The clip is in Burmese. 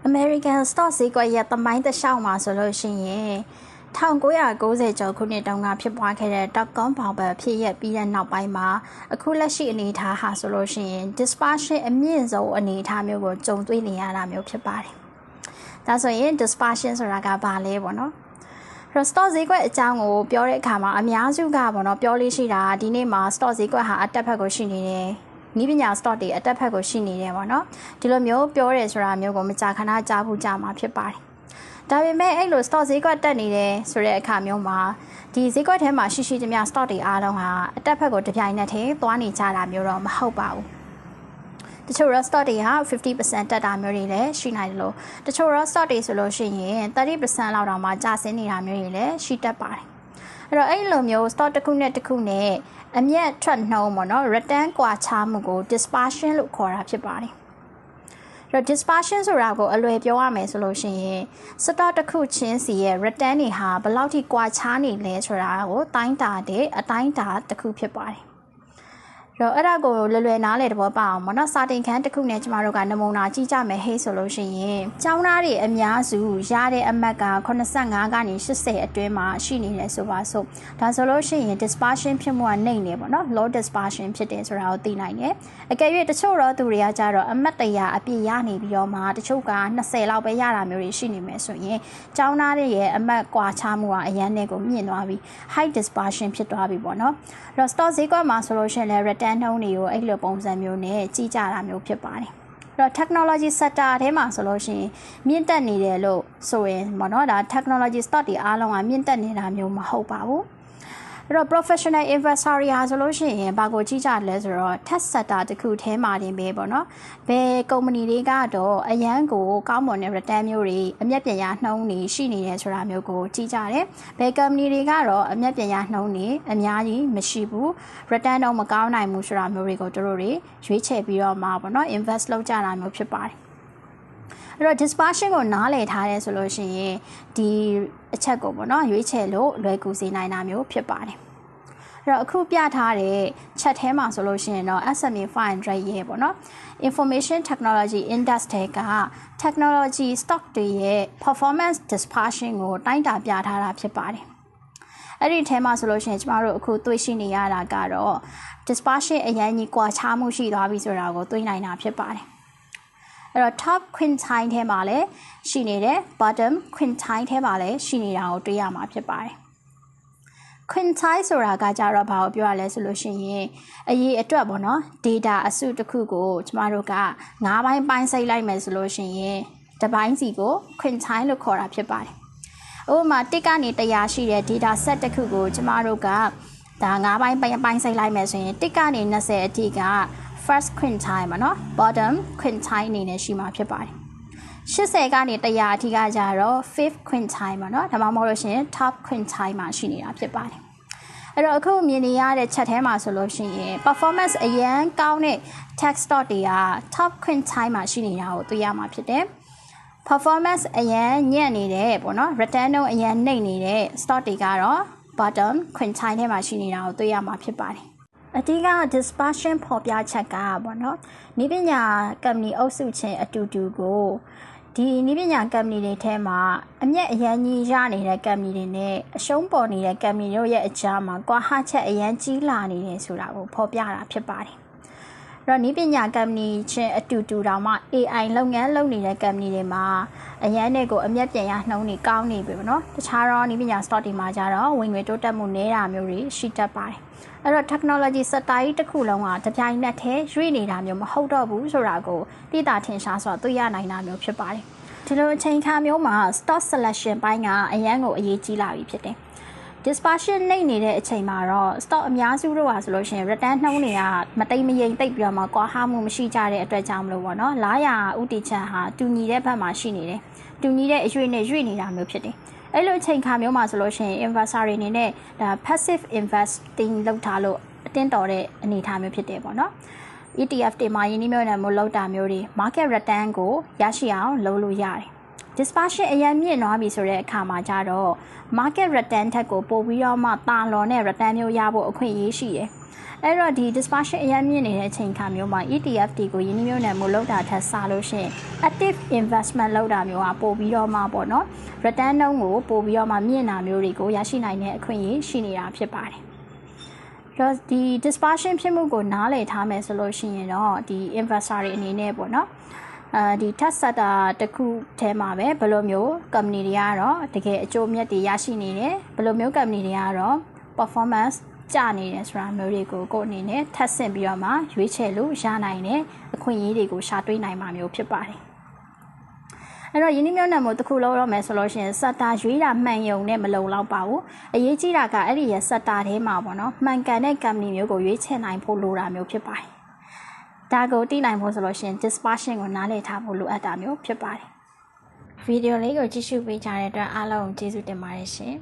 American Stock ဈေးကွက်ရဲ့သမိုင်းတစ်လျှောက်မှာဆိုလို့ရှိရင်1990ကျော်ခုနှစ်တုန်းကဖြစ်ပွားခဲ့တဲ့ dot-com bubble ဖြစ်ရပ်ပြီးတဲ့နောက်ပိုင်းမှာအခုလက်ရှိအနေအထားဟာဆိုလို့ရှိရင် dispersion အမြင့်ဆုံးအနေအထားမျိုးကိုကြုံတွေ့နေရတာမျိုးဖြစ်ပါတယ်။ဒါဆိုရင် dispersion ဆိုတာကဘာလဲပေါ့နော်။ stock ဈေးကွက်အကြောင်းကိုပြောတဲ့အခါမှာအများစုကပေါ့နော်ပြောလို့ရှိတာဒီနေ့မှာ stock ဈေးကွက်ဟာအတက်ဘက်ကိုရှိနေတယ်။နီးပညာ stock တွေအတက်ဘက်ကိုရှိနေတယ်ပေါ့နော်ဒီလိုမျိုးပြောရဲဆိုတာမျိုးကိုမကြာခဏကြားဖို့ကြာမှာဖြစ်ပါတယ်ဒါပေမဲ့အဲ့လို stock ဈေးကွက်တက်နေတယ်ဆိုတဲ့အခါမျိုးမှာဒီဈေးကွက်ထဲမှာရှိသမျှ stock တွေအားလုံးဟာအတက်ဘက်ကိုတပြိုင်နက်တည်းသွားနေကြတာမျိုးတော့မဟုတ်ပါဘူးတချို့ stock တွေဟာ 50% တက်တာမျိုးတွေလည်းရှိနိုင်တယ်လို့တချို့ stock တွေဆိုလို့ရှိရင် 30% လောက်တောင်မှကျဆင်းနေတာမျိုးတွေလည်းရှိတတ်ပါတယ်အဲ့တော့အဲ့လိုမျိုး stock တစ်ခုနဲ့တစ်ခုနဲ့အမြတ်ထွက်နှုန်းပေါ့နော် return ကွာခြားမှုကို dispersion လို့ခေါ်တာဖြစ်ပါတယ်အဲ့တော့ dispersion ဆိုတာကိုအလွယ်ပြောရမယ်ဆိုလို့ရှိရင် stock တစ်ခုချင်းစီရဲ့ return တွေဟာဘယ်လောက်ထိကွာခြားနေလဲဆိုတာကိုတိုင်းတာတဲ့အတိုင်းတာတစ်ခုဖြစ်ပါတယ်တော့အဲ့ဒါကိုလွယ်နားလေတဘောပါအောင်ပေါ့နော်စာတင်ခန်းတစ်ခုနဲ့ကျမတို့ကနမူနာကြည့်ကြမယ်ဟေးဆိုလို့ရှိရင်ကျောင်းသားတွေအများစုရတဲ့အမှတ်က85ကနေ80အတွင်းမှာရှိနေတယ်ဆိုပါစို့ဒါဆိုလို့ရှိရင် dispersion ဖြစ်မှုကနှိမ့်နေပေါ့နော် low dispersion ဖြစ်တယ်ဆိုတာကိုသိနိုင်တယ်အကယ်၍တချို့တော့သူတွေကကြတော့အမှတ်100အပြည့်ရနေပြီးတော့မှတချို့က20လောက်ပဲရတာမျိုးတွေရှိနေမယ်ဆိုရင်ကျောင်းသားတွေရဲ့အမှတ်ကွာခြားမှုကအရန်နဲ့ကိုမြင့်သွားပြီး high dispersion ဖြစ်သွားပြီပေါ့နော်အဲ့တော့ stock ဈေးကွက်မှာဆိုလို့ရှိရင်လည်း return နှုန်းတွေကိုအဲ့လိုပုံစံမျိုးနဲ့ကြီးကြတာမျိုးဖြစ်ပါတယ်အဲ့တော့ technology sector ထဲမှာဆိုလို့ရှိရင်မြင့်တက်နေတယ်လို့ဆိုရင်ပေါ့နော်ဒါ technology stock တွေအားလုံးကမြင့်တက်နေတာမျိုးမဟုတ်ပါဘူးအဲ့တော့ professional investor တွေဟာဆိုလို့ရှိရင်ဘာကိုကြီးကြလဲဆိုတော့ tech sector တခုထဲမှာတင်ပဲပေါ့နော်ဘယ် company တွေကတော့အရန်ကိုကောင်းမွန်တဲ့ return မျိုးတွေအမြတ်ပြန်ရနှုန်းတွေရှိနေတယ်ဆိုတာမျိုးကိုကြီးကြတယ်ဘယ် company တွေကတော့အမြတ်ပြန်ရနှုန်းတွေအများကြီးမရှိဘူး return တော့မကောင်းနိုင်ဘူးဆိုတာမျိုးတွေကိုတို့တွေရွေးချယ်ပြီးတော့မှပေါ့နော် invest လုပ်ကြတာမျိုးဖြစ်ပါတယ်အဲ့တော့ dispersion ကိုနားလည်ထားရဲဆိုလို့ရှိရင်ဒီအချက်ကိုပေါ့နော်ရွေးချယ်လို့လွယ်ကူစေနိုင်တာမျိုးဖြစ်ပါတယ်အဲ့တော့အခုပြထားတဲ့ချက်ထဲမှာဆိုလို့ရှိရင်တော့ SMA 500ရဲ့ပေါ့နော် Information Technology Index တွေက Technology Stock တွေရဲ့ Performance Dispersion ကိုတိုင်းတာပြထားတာဖြစ်ပါတယ်အဲ့ဒီထဲမှာဆိုလို့ရှိရင်ကျမတို့အခုတွေ့ရှိနေရတာကတော့ dispersion အရင်ကြီးကွာခြားမှုရှိသွားပြီဆိုတာကိုတွေ့နိုင်တာဖြစ်ပါတယ်အဲ့တော့ top quintile ထဲမှာလည်းရှိနေတယ် bottom quintile ထဲမှာလည်းရှိနေတာကိုတွေ့ရမှာဖြစ်ပါတယ် quintile ဆိုတာကကြတော့ဘာကိုပြောရလဲဆိုလို့ရှိရင်အရေးအတွက်ပေါ့နော် data အစုတစ်ခုကိုကျမတို့က9ပိုင်းပိုင်းစိတ်လိုက်မယ်ဆိုလို့ရှိရင်တစ်ပိုင်းစီကို quintile လို့ခေါ်တာဖြစ်ပါတယ်ဥပမာ1ကနေ100ရှိတဲ့ data set တစ်ခုကိုကျမတို့ကဒါ9ပိုင်းပိုင်းစိတ်လိုက်မယ်ဆိုရင်1ကနေ20အထိကfirst quintile မှာနော် bottom quintile အနေနဲ့ရှိမှာဖြစ်ပါတယ်80ကနေ100အထိကကြတော့ fifth quintile မှာနော်ဒါမှမဟုတ်လို့ရှိရင် top quintile မှာရှိနေတာဖြစ်ပါတယ်အဲ့တော့အခုမြင်နေရတဲ့ချက်ထဲမှာဆိုလို့ရှိရင် performance အရန်ကောင်းတဲ့ tech stock တွေက top quintile မှာရှိနေတာကိုတွေ့ရမှာဖြစ်တယ် performance အရန်ညံ့နေတဲ့ပေါ့နော် return နှုန်းအရန်နှိမ့်နေတဲ့ stock တွေကတော့ bottom quintile ထဲမှာရှိနေတာကိုတွေ့ရမှာဖြစ်ပါတယ်အဓိက dispersion ဖော်ပြချက်ကပေါ့နော်နည်းပညာ company အုပ်စုချင်းအတူတူကိုဒီနည်းပညာ company တွေထဲမှာအမြတ်အရန်ကြီးရနေတဲ့ company တွေနဲ့အရှုံးပေါ်နေတဲ့ company တို့ရဲ့အကြားမှာကွာဟချက်အရန်ကြီးလာနေတယ်ဆိုတာကိုဖော်ပြတာဖြစ်ပါတယ်အဲ့တော့နည်းပညာ company ချင်းအတူတူတောင်မှ AI လုပ်ငန်းလုပ်နေတဲ့ company တွေမှာအရန်နဲ့ကိုအမြတ်ပြန်ရနှုန်းတွေကောင်းနေပြီပေါ့နော်တခြားတော့နည်းပညာ stock တွေမှာကြတော့ဝင်ငွေတိုးတက်မှုနည်းတာမျိုးတွေရှိတတ်ပါတယ်အဲ့တော့ technology sector ကြီးတစ်ခုလုံးကတပြိုင်နက်တည်းရွေ့နေတာမျိုးမဟုတ်တော့ဘူးဆိုတာကိုသိတာထင်ရှားစွာတွေ့ရနိုင်တာမျိုးဖြစ်ပါတယ်ဒီလိုအချိန်အခါမျိုးမှာ stock selection ပိုင်းကအရန်ကိုအရေးကြီးလာပြီဖြစ်တယ် dispersion နှိမ့်နေတဲ့အချိန်မှာတော့ stock အများစုတို့ဟာဆိုလို့ရှိရင် return နှုန်းတွေကမတိမ်မယိမ်တိတ်ပြီးတော့မှကွာဟမှုမရှိကြတဲ့အတွက်ကြောင့်မလို့ပေါ့နော်လားရာဥတီချက်ဟာတူညီတဲ့ဘက်မှာရှိနေတယ်တူညီတဲ့အရွေ့နဲ့ရွေ့နေတာမျိုးဖြစ်တယ်အဲ့လိုအချိန်ခါမျိုးမှာဆိုလို့ရှိရင် investor တွေအနေနဲ့ဒါ passive investing လုပ်ထားလို့အတင်းတော်တဲ့အနေအထားမျိုးဖြစ်တယ်ပေါ့နော် ETF တွေမှာယင်းနှိမ့်မျိုးနဲ့မလောက်တာမျိုးတွေ market return ကိုရရှိအောင်လုပ်လို့ရတယ် dispersion အရင်မြင့်သွားပြီဆိုတဲ့အခါမှာကြတော့ market return ထက်ကိုပိုပြီးတော့မှတာလွန်တဲ့ return မျိုးရဖို့အခွင့်အရေးရှိတယ်အဲ့တော့ဒီ dispersion အရင်မြင့်နေတဲ့အချိန်ခါမျိုးမှာ ETF တွေကိုယင်းနှမြုံနယ်မှုလောက်တာထက်စားလို့ရှိရင် active investment လောက်တာမျိုးကပိုပြီးတော့မှပေါ့နော် return နှုန်းကိုပိုပြီးတော့မှမြင့်တာမျိုးတွေကိုရရှိနိုင်တဲ့အခွင့်အရေးရှိနေတာဖြစ်ပါတယ်တော့ဒီ dispersion ဖြစ်မှုကိုနားလည်ထားမယ်ဆိုလို့ရှိရင်တော့ဒီ investor တွေအနေနဲ့ပေါ့နော်ဒီ test sector တခုထဲမှာပဲဘယ်လိုမျိုး company တွေကတော့တကယ်အကျိုးမြတ်တွေရရှိနေတယ်ဘယ်လိုမျိုး company တွေကတော့ performance ကျနေတယ်ဆိုတာမျိုးတွေကိုကိုယ်အနေနဲ့ထပ်ဆင့်ပြီးတော့မှရွေးချယ်လို့ရနိုင်တဲ့အခွင့်အရေးတွေကိုရှာတွေ့နိုင်မှာမျိုးဖြစ်ပါတယ်အဲ့တော့ယင်းနှမြုံနယ်မှုတစ်ခုလုံးတော့မယ်ဆိုလို့ရှိရင် sector ရွေးတာမှန်ယုံနဲ့မလုံလောက်ပါဘူးအရေးကြီးတာကအဲ့ဒီရဲ့ sector ထဲမှာပေါ့နော်မှန်ကန်တဲ့ company မျိုးကိုရွေးချယ်နိုင်ဖို့လိုတာမျိုးဖြစ်ပါတယ်ဒါကိုသိနိုင်ဖို့ဆိုလို့ရှိရင် dispersion ကိုနားလည်ထားဖို့လိုအပ်တာမျိုးဖြစ်ပါတယ်ဗီဒီယိုလေးကိုကြည့်ရှုပေးကြတဲ့အတွက်အားလုံးကျေးဇူးတင်ပါတယ်ရှင်